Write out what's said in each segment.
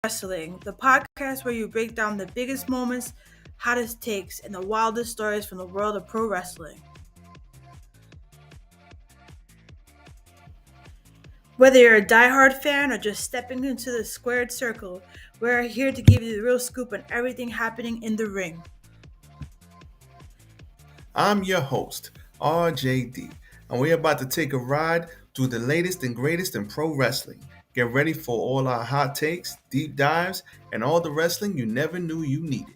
Wrestling, the podcast where you break down the biggest moments, hottest takes, and the wildest stories from the world of pro wrestling. Whether you're a diehard fan or just stepping into the squared circle, we're here to give you the real scoop on everything happening in the ring. I'm your host, RJD, and we're about to take a ride through the latest and greatest in pro wrestling. Get ready for all our hot takes, deep dives, and all the wrestling you never knew you needed.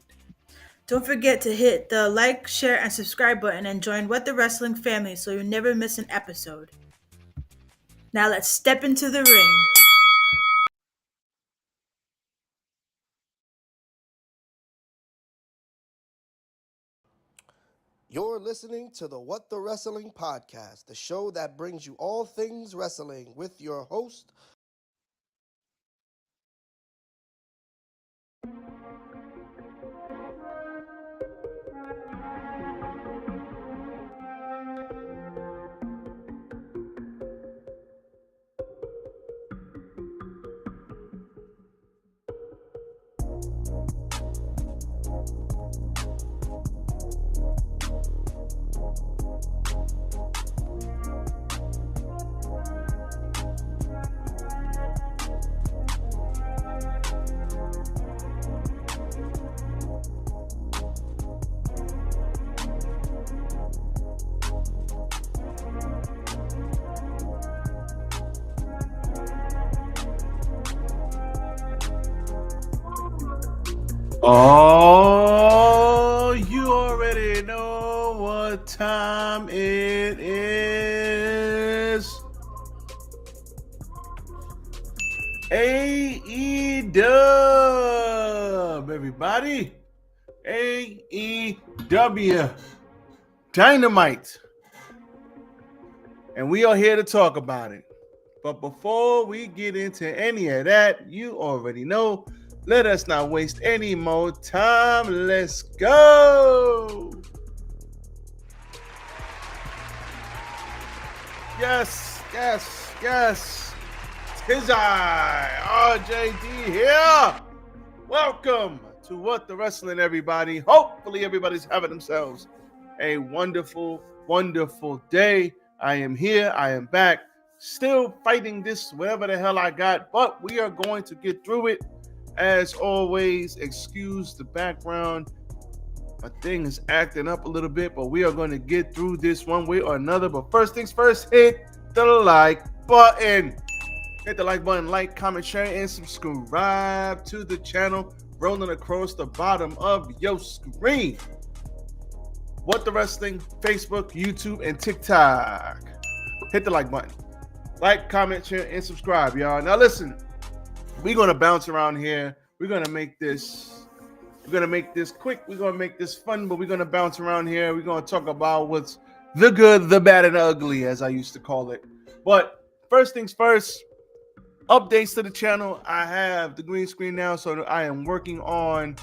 Don't forget to hit the like, share, and subscribe button and join What the Wrestling family so you never miss an episode. Now let's step into the ring. You're listening to the What the Wrestling podcast, the show that brings you all things wrestling with your host. Oh, you already know what time it is. AEW, everybody. AEW. Dynamite. And we are here to talk about it. But before we get into any of that, you already know. Let us not waste any more time. Let's go. Yes. Tis I, RJD here. Welcome to What the Wrestling, everybody. Hopefully everybody's having themselves a wonderful, wonderful day. I am here. I am back. Still fighting this, whatever the hell I got. But we are going to get through it. As always, excuse the background. My thing is acting up a little bit, but we are going to get through this one way or another. But first things first, hit the like button. Hit the like button, like, comment, share, and subscribe to the channel. Rolling across the bottom of your screen. What the Wrestling, Facebook, YouTube, and TikTok. Hit the like button. Like, comment, share, and subscribe, y'all. Now listen. We're going to bounce around here. We're going to make this quick. We're going to make this fun, but we're going to bounce around here. We're going to talk about what's the good, the bad, and the ugly, as I used to call it. But first things first, updates to the channel. I have the green screen now, so I am working on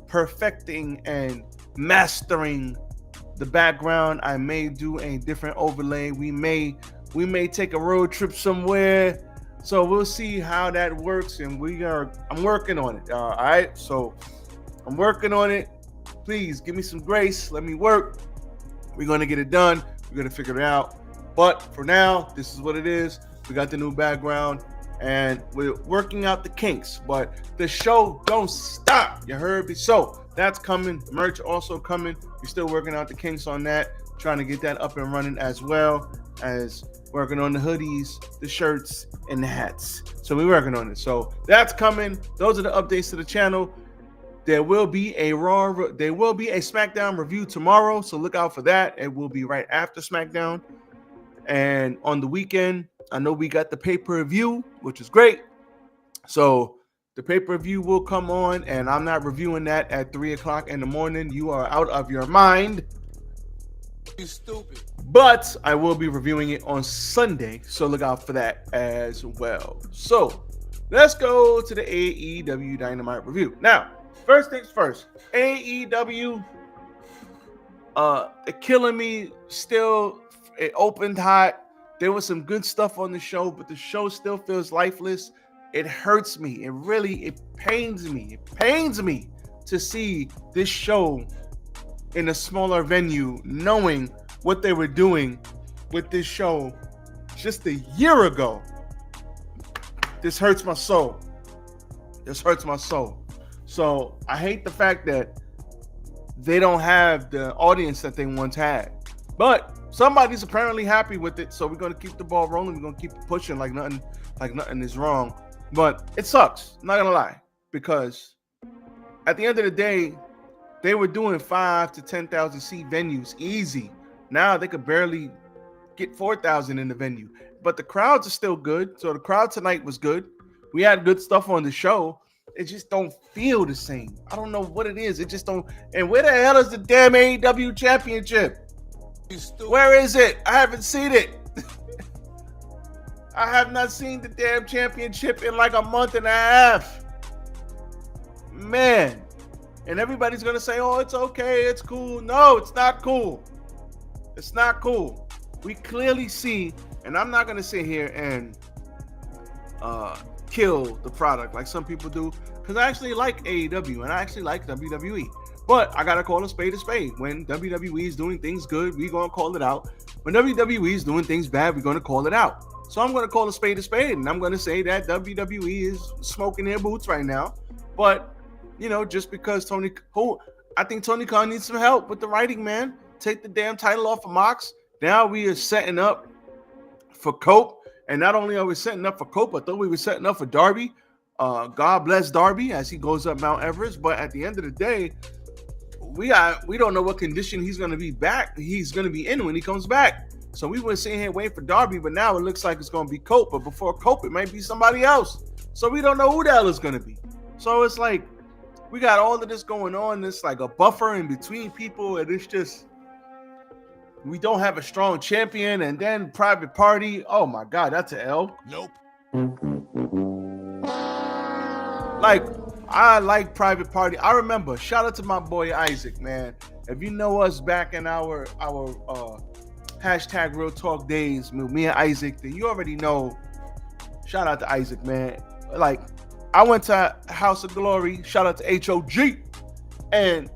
perfecting and mastering the background. I may do a different overlay. We may take a road trip somewhere. So we'll see how that works, and I'm working on it. All right, so I'm working on it. Please give me some grace. Let me work. We're gonna get it done. We're gonna figure it out. But for now, this is what it is. We got the new background, and we're working out the kinks. But the show don't stop. You heard me? So that's coming. Merch also coming. We're still working out the kinks on that. Trying to get that up and running, as well as working on the hoodies, the shirts, and the hats. So we're working on it. So that's coming. Those are the updates to the channel. There will be a SmackDown review tomorrow, so look out for that. It will be right after SmackDown. And on the weekend, I know we got the pay-per-view, which is great. So the pay-per-view will come on, and I'm not reviewing that at 3 o'clock in the morning. You are out of your mind. You stupid. But I will be reviewing it on Sunday, so look out for that as well. So let's go to the AEW Dynamite review. Now, first things first, AEW, they're killing me still. It opened hot. There was some good stuff on the show, but the show still feels lifeless. it hurts me. It pains me. It pains me to see this show in a smaller venue, knowing what they were doing with this show just a year ago. This hurts my soul. This hurts my soul. So I hate the fact that they don't have the audience that they once had. But somebody's apparently happy with it, so we're gonna keep the ball rolling. We're gonna keep pushing like nothing is wrong. But it sucks, not gonna lie, because at the end of the day, they were doing 5,000 to 10,000 seat venues easy. Now they could barely get 4,000 in the venue, but the crowds are still good. So the crowd tonight was good. We had good stuff on the show. It just don't feel the same. I don't know what it is. It just don't. And where the hell is the damn AEW championship? Where is it? I haven't seen it. I have not seen the damn championship in like a month and a half. Man. And everybody's going to say, oh, it's okay. It's cool. No, it's not cool. It's not cool. We clearly see, and I'm not going to sit here and kill the product like some people do, because I actually like AEW and I actually like WWE. But I got to call a spade a spade. When WWE is doing things good, we're going to call it out. When WWE is doing things bad, we're going to call it out. So I'm going to call a spade, and I'm going to say that WWE is smoking their boots right now. But, you know, just because I think Tony Khan needs some help with the writing, man. Take the damn title off of Mox. Now we are setting up for Cope. And not only are we setting up for Cope, I thought we were setting up for Darby. God bless Darby as he goes up Mount Everest. But at the end of the day, we don't know what condition he's going to be back. He's going to be in when he comes back. So we were sitting here waiting for Darby, but now it looks like it's going to be Cope. But before Cope, it might be somebody else. So we don't know who the hell it's going to be. So it's like we got all of this going on. It's like a buffer in between people, and it's just we don't have a strong champion. And then Private Party. Oh my God, that's an L. Nope. Like, I like Private Party. I remember, shout out to my boy Isaac, man. If you know us back in our hashtag Real Talk days, me and Isaac, then you already know. Shout out to Isaac, man. Like, I went to House of Glory. Shout out to HOG. And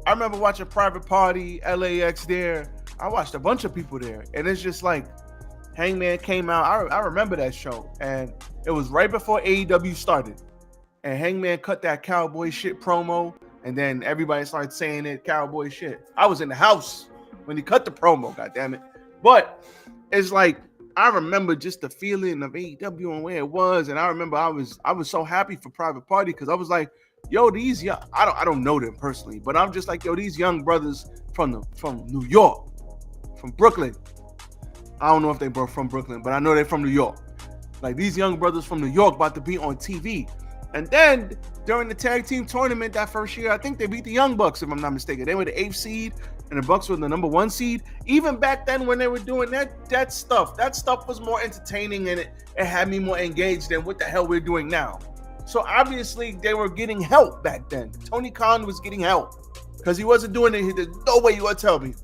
I remember watching Private Party, LAX there. I watched a bunch of people there. And it's just like, Hangman came out. I remember that show. And it was right before AEW started. And Hangman cut that cowboy shit promo, and then everybody started saying it, cowboy shit. I was in the house when he cut the promo, goddammit. But it's like, I remember just the feeling of AEW and where it was, and I remember I was so happy for Private Party because I was like, yo, these young, I don't know them personally, but I'm just like, yo, these young brothers from New York, from Brooklyn. I don't know if they were from Brooklyn, but I know they're from New York. Like, these young brothers from New York about to be on TV. And then during the tag team tournament that first year, I think they beat the Young Bucks, if I'm not mistaken. They were the 8th seed, and the Bucks were the number 1 seed. Even back then when they were doing that stuff was more entertaining, and it had me more engaged than what the hell we're doing now. So obviously they were getting help back then. Tony Khan was getting help because he wasn't doing it. There's no way you want to tell me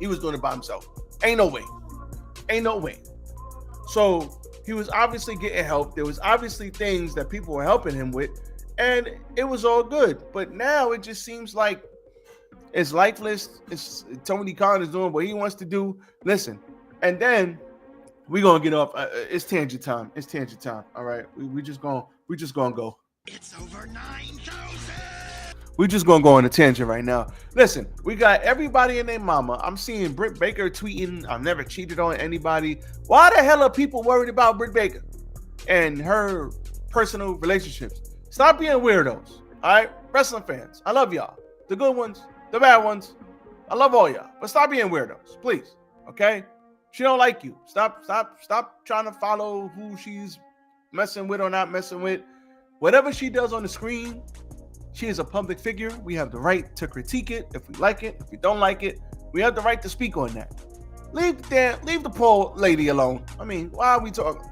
he was doing it by himself. Ain't no way. So he was obviously getting help. There was obviously things that people were helping him with, and it was all good. But now it just seems like it's lifeless. Tony Khan is doing what he wants to do. Listen, and then we're gonna get off. It's tangent time. All right, we just gonna go. It's over 9,000. We're just gonna go on a tangent right now. Listen, we got everybody and their mama. I'm seeing Britt Baker tweeting, I've never cheated on anybody. Why the hell are people worried about Britt Baker and her personal relationships? Stop being weirdos, all right? Wrestling fans, I love y'all. The good ones, the bad ones. I love all y'all, but stop being weirdos, please, okay? She don't like you. Stop trying to follow who she's messing with or not messing with. Whatever she does on the screen, she is a public figure. We have the right to critique it if we like it. If we don't like it, we have the right to speak on that. Leave the poor lady alone. I mean, why are we talking?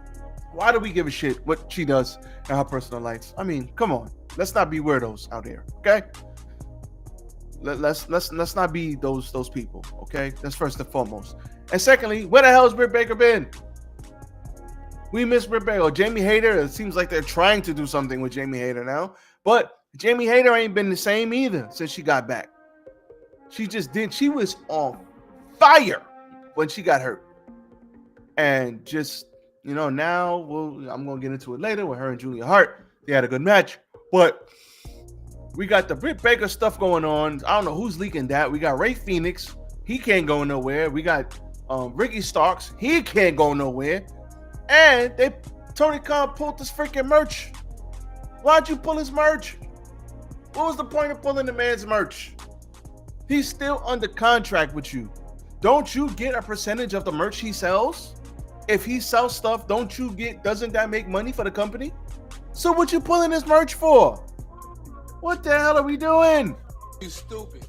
Why do we give a shit what she does in her personal life? I mean, come on. Let's not be weirdos out here, okay? Let's not be those people, okay? That's first and foremost. And secondly, where the hell has Britt Baker been? We miss Britt Baker. Jamie Hayter, it seems like they're trying to do something with Jamie Hayter now. But Jamie Hayter ain't been the same either since she got back. She just did. She was on fire when she got hurt. And just, now I'm going to get into it later with her and Julia Hart. They had a good match. But we got the Britt Baker stuff going on. I don't know who's leaking that. We got Ray Phoenix. He can't go nowhere. We got Ricky Starks. He can't go nowhere. And Tony Khan pulled this freaking merch. Why'd you pull his merch? What was the point of pulling the man's merch? He's still under contract with you. Don't you get a percentage of the merch he sells? If he sells stuff, doesn't that make money for the company? So what you pulling his merch for? What the hell are we doing? You stupid.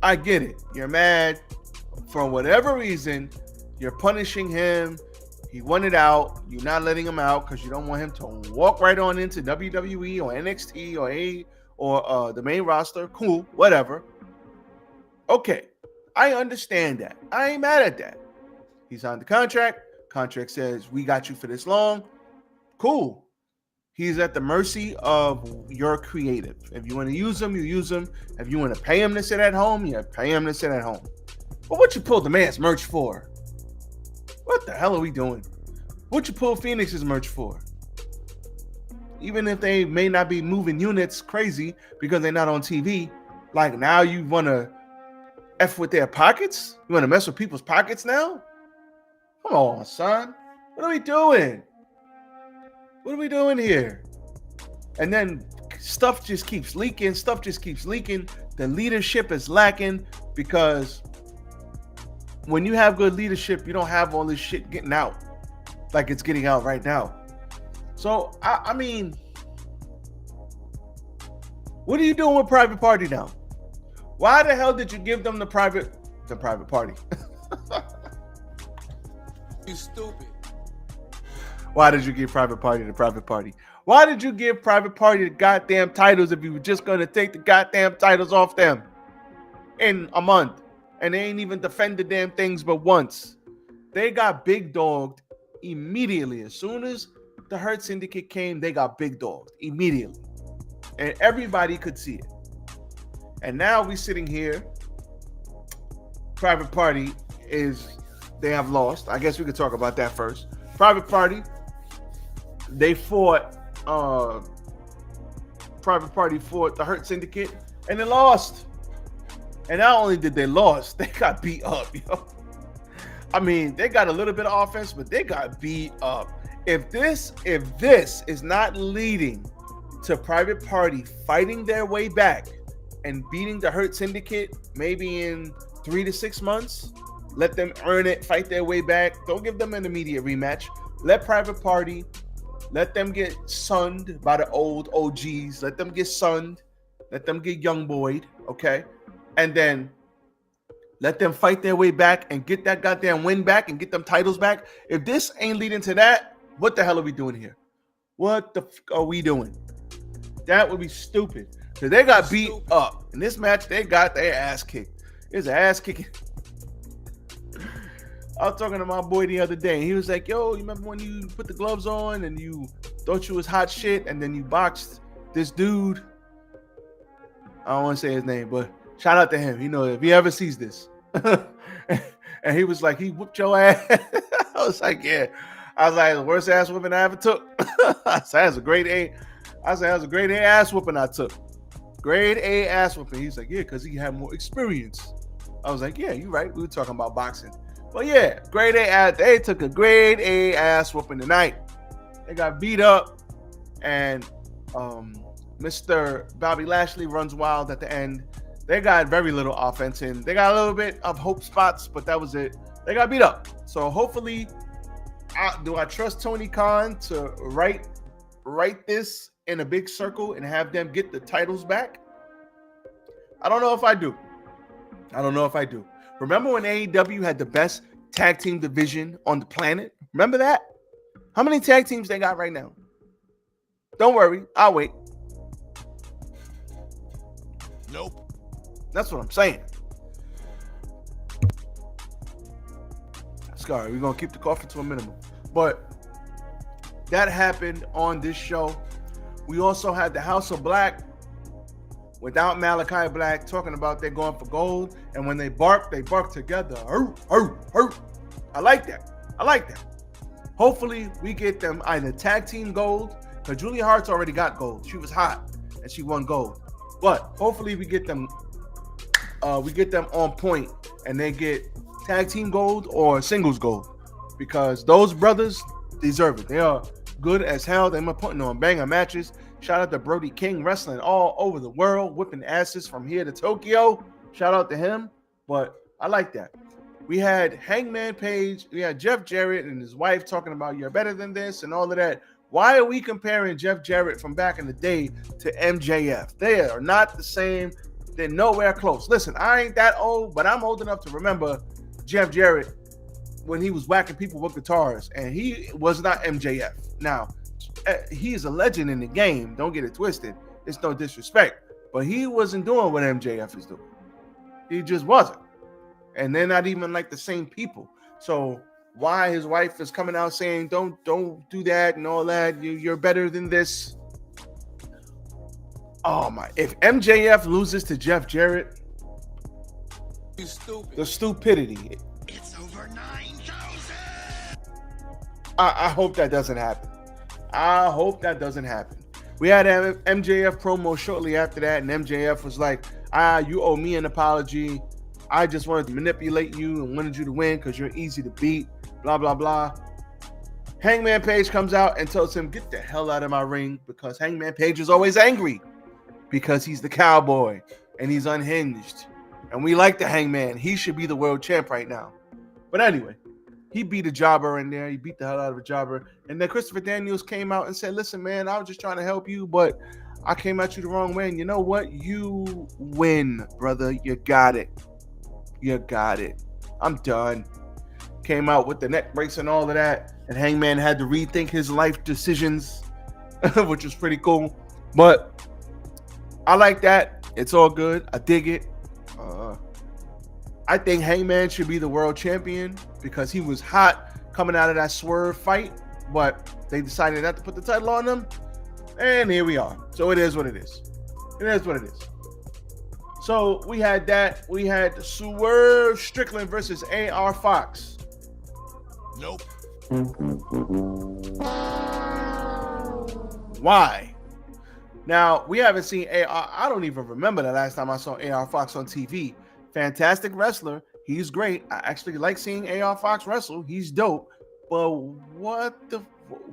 I get it. You're mad. For whatever reason, you're punishing him. He wanted out. You're not letting him out because you don't want him to walk right on into WWE or NXT or the main roster. Cool, whatever. Okay, I understand that. I ain't mad at that. He signed the contract. Contract says, we got you for this long. Cool. He's at the mercy of your creative. If you want to use him, you use him. If you want to pay him to sit at home, you pay him to sit at home. But what you pulled the man's merch for? What the hell are we doing? What you pull Phoenix's merch for? Even if they may not be moving units crazy because they're not on TV, like now you want to F with their pockets? You want to mess with people's pockets now? Come on, son. What are we doing? What are we doing here? And then stuff just keeps leaking. The leadership is lacking because when you have good leadership, you don't have all this shit getting out like it's getting out right now. So, I mean, what are you doing with Private Party now? Why the hell did you give them the private party? You stupid. Why did you give Private Party the private party? Why did you give Private Party the goddamn titles if you were just going to take the goddamn titles off them in a month? And they ain't even defend the damn things but once. They got big dogged immediately. As soon as the Hurt Syndicate came, they got big dogged immediately. And everybody could see it. And now we sitting here. Private Party they have lost. I guess we could talk about that first. Private Party, they fought, Private Party fought the Hurt Syndicate, and they lost. And not only did they lost, they got beat up, yo. I mean, they got a little bit of offense, but they got beat up. If this is not leading to Private Party fighting their way back and beating the Hurt Syndicate maybe in 3 to 6 months, let them earn it, fight their way back. Don't give them an immediate rematch. Let Private Party, let them get sunned by the old OGs. Let them get sunned. Let them get young boyed, okay? And then let them fight their way back and get that goddamn win back and get them titles back. If this ain't leading to that, what the hell are we doing here? What the are we doing? That would be stupid. Because they got beat up. In this match, they got their ass kicked. It's an ass kicking. I was talking to my boy the other day, and he was like, yo, you remember when you put the gloves on and you thought you was hot shit, and then you boxed this dude? I don't want to say his name, but shout out to him. You know, if he ever sees this. And he was like, he whooped your ass. I was like, yeah. I was like, the worst ass whooping I ever took. I said, that's a grade A. I said, that was a grade A ass whooping I took. Grade A ass whooping. He's like, yeah, because he had more experience. I was like, yeah, you're right. We were talking about boxing. But yeah, grade A, they took a grade A ass whooping tonight. They got beat up, and Mr. Bobby Lashley runs wild at the end. They got very little offense in. They got a little bit of hope spots, but that was it. They got beat up. So hopefully, do I trust Tony Khan to write this in a big circle and have them get the titles back? I don't know if I do. Remember when AEW had the best tag team division on the planet? Remember that? How many tag teams they got right now? Don't worry, I'll wait. Nope. That's what I'm saying. Sorry, we're gonna keep the coffee to a minimum. But that happened on this show. We also had the House of Black without Malachi Black talking about they're going for gold, and when they bark together. I like that. Hopefully we get them either tag team gold, because Julia Hart's already got gold. She was hot and she won gold. But hopefully we get them on point and they get tag team gold or singles gold, because those brothers deserve it. They are good as hell. They've been putting on banger matches. Shout out to Brody King, wrestling all over the world, whipping asses from here to Tokyo. Shout out to him. But I like that. We had Hangman Page. We had Jeff Jarrett and his wife talking about you're better than this and all of that. Why are we comparing Jeff Jarrett from back in the day to MJF? They are not the same. They're nowhere close. Listen, I ain't that old, but I'm old enough to remember Jeff Jarrett when he was whacking people with guitars, and he was not MJF. Now, he is a legend in the game. Don't get it twisted. It's no disrespect, but he wasn't doing what MJF is doing. He just wasn't. And they're not even like the same people. So why his wife is coming out saying, don't do that and all that. You're better than this. Oh my, if MJF loses to Jeff Jarrett, You stupid. the stupidity. It's over 9,000. I hope that doesn't happen. We had an MJF promo shortly after that, and MJF was like, you owe me an apology. I just wanted to manipulate you and wanted you to win because you're easy to beat, blah, blah, blah. Hangman Page comes out and tells him, get the hell out of my ring, because Hangman Page is always angry because he's the cowboy and he's unhinged. And we like the Hangman. He should be the world champ right now. But anyway, he beat a jobber in there. He beat the hell out of a jobber. And then Christopher Daniels came out and said, listen, man, I was just trying to help you, but I came at you the wrong way. And you know what? You win, brother. You got it. I'm done. Came out with the neck brace and all of that. And Hangman had to rethink his life decisions, which was pretty cool. But I like that. It's all good. I dig it. I think Hangman should be the world champion because he was hot coming out of that Swerve fight, but they decided not to put the title on him, and here we are. So it is what it is. So we had that. We had Swerve Strickland versus AR Fox. Nope. Why? Now, we haven't seen AR. I don't even remember the last time I saw AR Fox on TV. Fantastic wrestler. He's great. I actually like seeing AR Fox wrestle. He's dope. But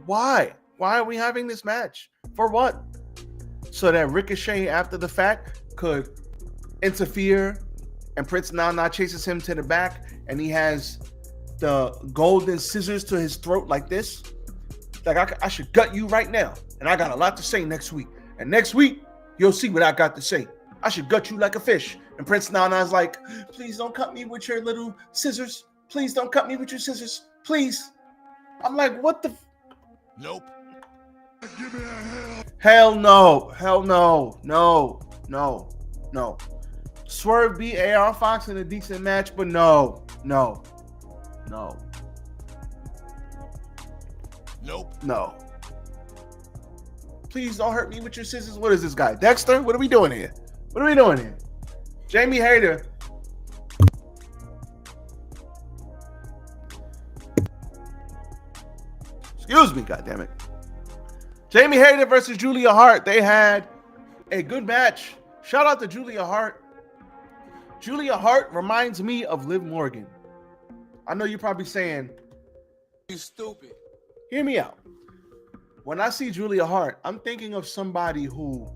why? Why are we having this match? For what? So that Ricochet, after the fact, could interfere and Prince Nana chases him to the back and he has the golden scissors to his throat like this? Like, I should gut you right now. And I got a lot to say next week. And next week, you'll see what I got to say. I should gut you like a fish. And Prince Nana's like, please don't cut me with your little scissors. Please don't cut me with your scissors. Please. I'm like, what the? Nope. Give me a hell no. Hell no. No. Swerve beat AR Fox in a decent match, but no. Nope. Please don't hurt me with your scissors. What is this guy? Dexter? What are we doing here? Jamie Hayter. Excuse me, goddammit. Jamie Hayter versus Julia Hart. They had a good match. Shout out to Julia Hart. Julia Hart reminds me of Liv Morgan. I know you're probably saying, You stupid. Hear me out. When I see Julia Hart, I'm thinking of somebody who,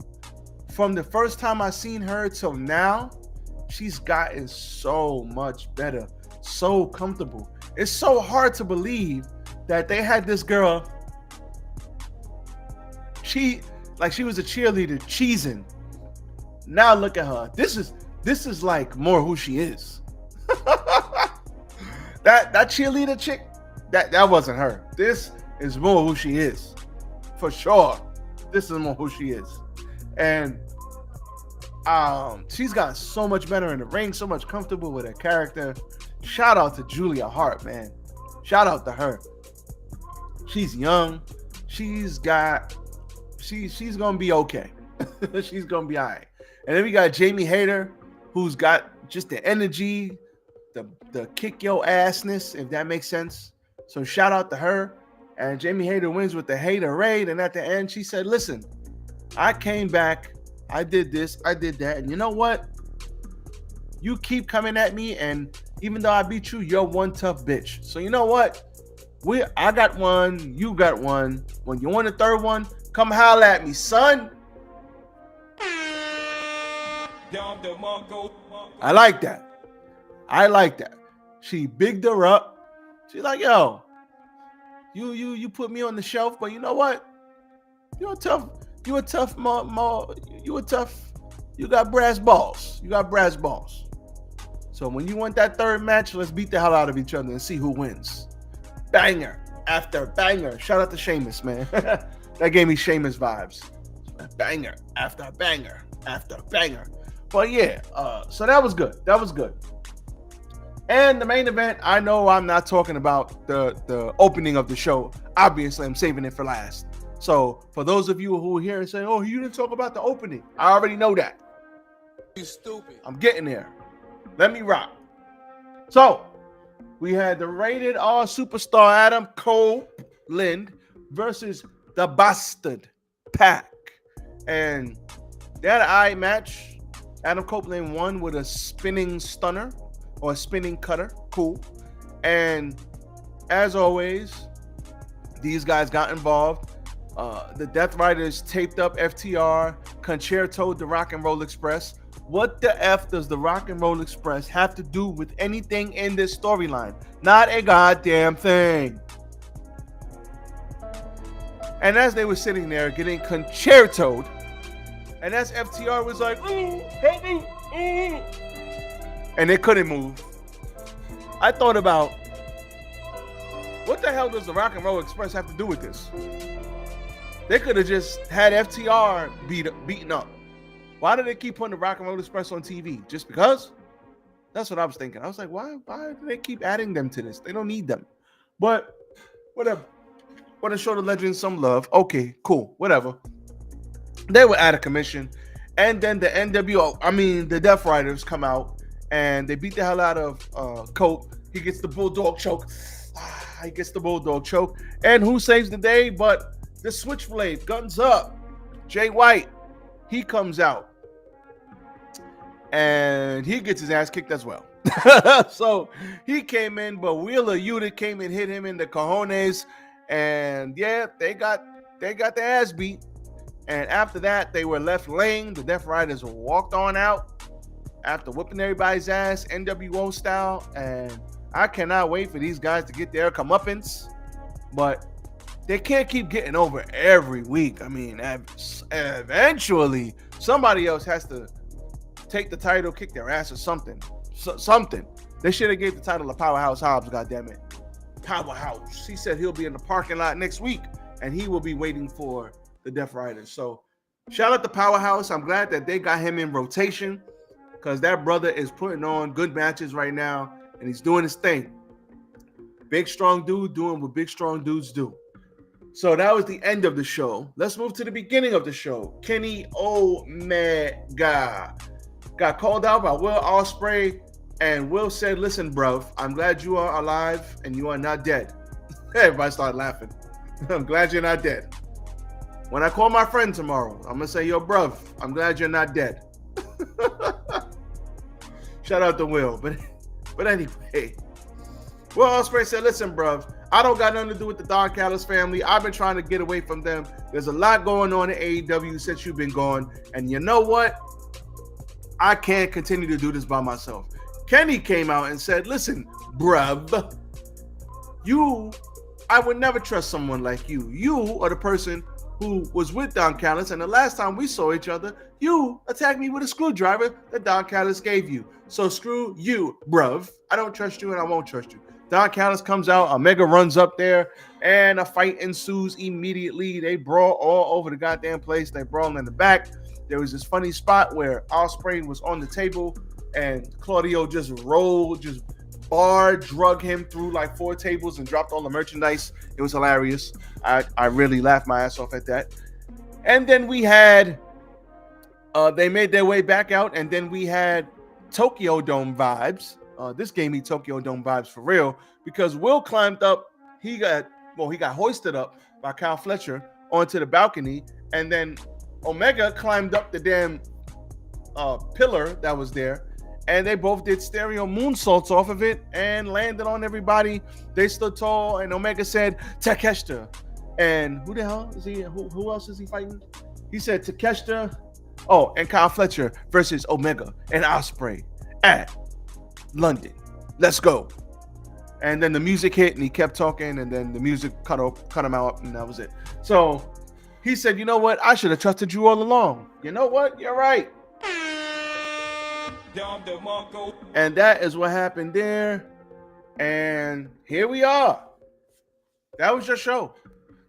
from the first time I seen her till now, she's gotten so much better, so comfortable. It's so hard to believe that they had this girl. She was a cheerleader cheesing. Now look at her. This is like more who she is. that cheerleader chick, that wasn't her. This is more who she is. For sure. This is more who she is. And she's got so much better in the ring, so much comfortable with her character. Shout out to Julia Hart, man. Shout out to her. She's young. She's gonna be okay. She's gonna be all right. And then we got Jamie Hayter, who's got just the energy, the kick your assness, if that makes sense. So shout out to her. And Jamie Hayter wins with the Haterade. And at the end, she said, listen, I came back, I did this, I did that. And you know what? You keep coming at me, and even though I beat you, you're one tough bitch. So you know what? I got one, you got one. When you want a third one, come holla at me, son. I like that. She bigged her up. She's like, yo, you put me on the shelf, but you know what? You got brass balls. So when you want that third match, let's beat the hell out of each other and see who wins. Banger after banger. Shout out to Sheamus, man. That gave me Sheamus vibes. Banger after banger after banger. But yeah, so that was good. And the main event, I know I'm not talking about the opening of the show. Obviously, I'm saving it for last. So for those of you who are here and say, oh, you didn't talk about the opening, I already know that. You stupid. I'm getting there. Let me rock. So we had the rated R superstar Adam Copeland versus the Bastard Pack. And they had an eye match. Adam Copeland won with a spinning stunner or a spinning cutter. Cool. And as always, these guys got involved. The Death Riders taped up FTR, concertoed the Rock and Roll Express. What the F does the Rock and Roll Express have to do with anything in this storyline? Not a goddamn thing. And as they were sitting there getting concertoed, and as FTR was like, ooh, help me, ooh, and they couldn't move, I thought about, what the hell does the Rock and Roll Express have to do with this? They could have just had FTR beaten up. Why do they keep putting the Rock and Roll Express on TV? Just because? That's what I was thinking. I was like, why do they keep adding them to this? They don't need them. But whatever. Want to show the legends some love. Okay, cool. Whatever. They were out of commission. And then the Death Riders come out and they beat the hell out of Cope. He gets the Bulldog choke. And who saves the day but the Switchblade? Guns up. Jay White. He comes out. And he gets his ass kicked as well. So he came in, but Wheeler Yuta came and hit him in the cojones. And yeah, they got their ass beat. And after that, they were left laying. The Death Riders walked on out after whipping everybody's ass, NWO style. And I cannot wait for these guys to get their comeuppance. But they can't keep getting over every week. I mean, eventually, somebody else has to take the title, kick their ass or something. Something. They should have gave the title to Powerhouse Hobbs, goddammit. Powerhouse. He said he'll be in the parking lot next week, and he will be waiting for the Death Riders. So, shout out to Powerhouse. I'm glad that they got him in rotation because that brother is putting on good matches right now, and he's doing his thing. Big, strong dude doing what big, strong dudes do. So that was the end of the show. Let's move to the beginning of the show. Kenny Omega got called out by Will Ospreay, and Will said, listen, bruv, I'm glad you are alive and you are not dead. Everybody started laughing. I'm glad you're not dead. When I call my friend tomorrow, I'm going to say, yo, bruv, I'm glad you're not dead. Shout out to Will. But anyway, Will Ospreay said, listen, bruv, I don't got nothing to do with the Don Callis family. I've been trying to get away from them. There's a lot going on in AEW since you've been gone. And you know what? I can't continue to do this by myself. Kenny came out and said, listen, bruv, I would never trust someone like you. You are the person who was with Don Callis, and the last time we saw each other, you attacked me with a screwdriver that Don Callis gave you. So screw you, bruv. I don't trust you and I won't trust you. Don Callis comes out, Omega runs up there, and a fight ensues immediately. They brawl all over the goddamn place. They brawl in the back. There was this funny spot where Ospreay was on the table, and Claudio just bar drug him through like 4 tables and dropped all the merchandise. It was hilarious. I really laughed my ass off at that. And then we had they made their way back out, and then we had Tokyo Dome vibes. This gave me Tokyo Dome vibes for real, because Will climbed up. He got hoisted up by Kyle Fletcher onto the balcony, and then Omega climbed up the damn pillar that was there, and they both did stereo moonsaults off of it and landed on everybody. They stood tall, and Omega said Takeshita. And who the hell is he? Who else is he fighting? He said Takeshita. Oh, and Kyle Fletcher versus Omega and Ospreay at London. Let's go. And then the music hit, and he kept talking, and then the music cut him out, and that was it. So he said, you know what? I should have trusted you all along. You know what? You're right. And that is what happened there. And here we are. That was your show.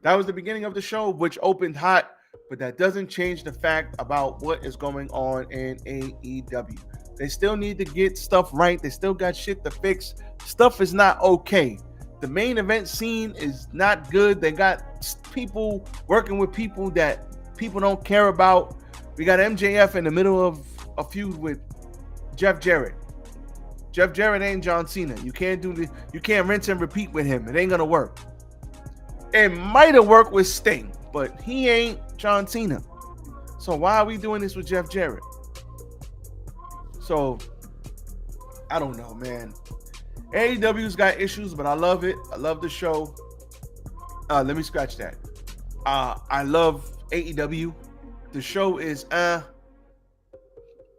That was the beginning of the show, which opened hot, but that doesn't change the fact about what is going on in AEW. They still need to get stuff right. They still got shit to fix. Stuff is not okay. The main event scene is not good. They got people working with people that people don't care about. We got MJF in the middle of a feud with Jeff Jarrett. Jeff Jarrett ain't John Cena. You can't rinse and repeat with him. It ain't gonna work. It might have worked with Sting, but he ain't John Cena. So why are we doing this with Jeff Jarrett? So I don't know, man. AEW's got issues, but I love it. I love the show. Let me scratch that. I love AEW. The show is at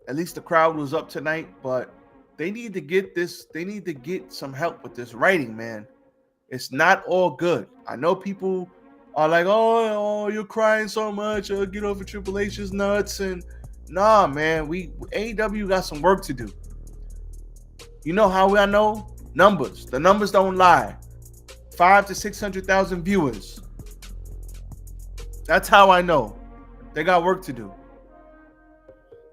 least the crowd was up tonight, but they need to get this. They need to get some help with this writing, man. It's not all good. I know people are like, oh, you're crying so much. Get over Triple H's nuts. And nah, man, AEW got some work to do. You know how I know? Numbers. The numbers don't lie. 500,000 to 600,000 viewers. That's how I know. They got work to do.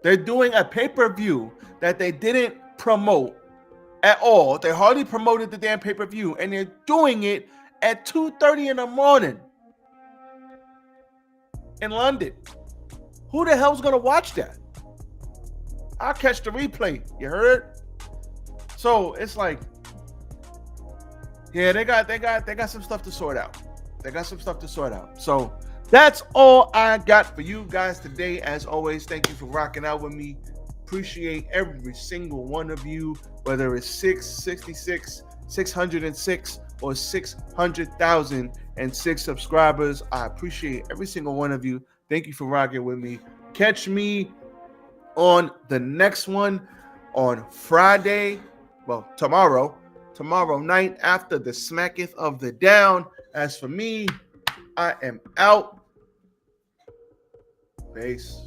They're doing a pay-per-view that they didn't promote at all. They hardly promoted the damn pay-per-view, and they're doing it at 2:30 in the morning in London. Who the hell's gonna watch that? I'll catch the replay. You heard? So it's like, yeah, they got some stuff to sort out. They got some stuff to sort out. So that's all I got for you guys today. As always, thank you for rocking out with me. Appreciate every single one of you, whether it's 666, 606, or 600,006 subscribers. I appreciate every single one of you. Thank you for rocking with me. Catch me on the next one on Friday. Well, tomorrow night after the Smacketh of the Down. As for me, I am out. Peace.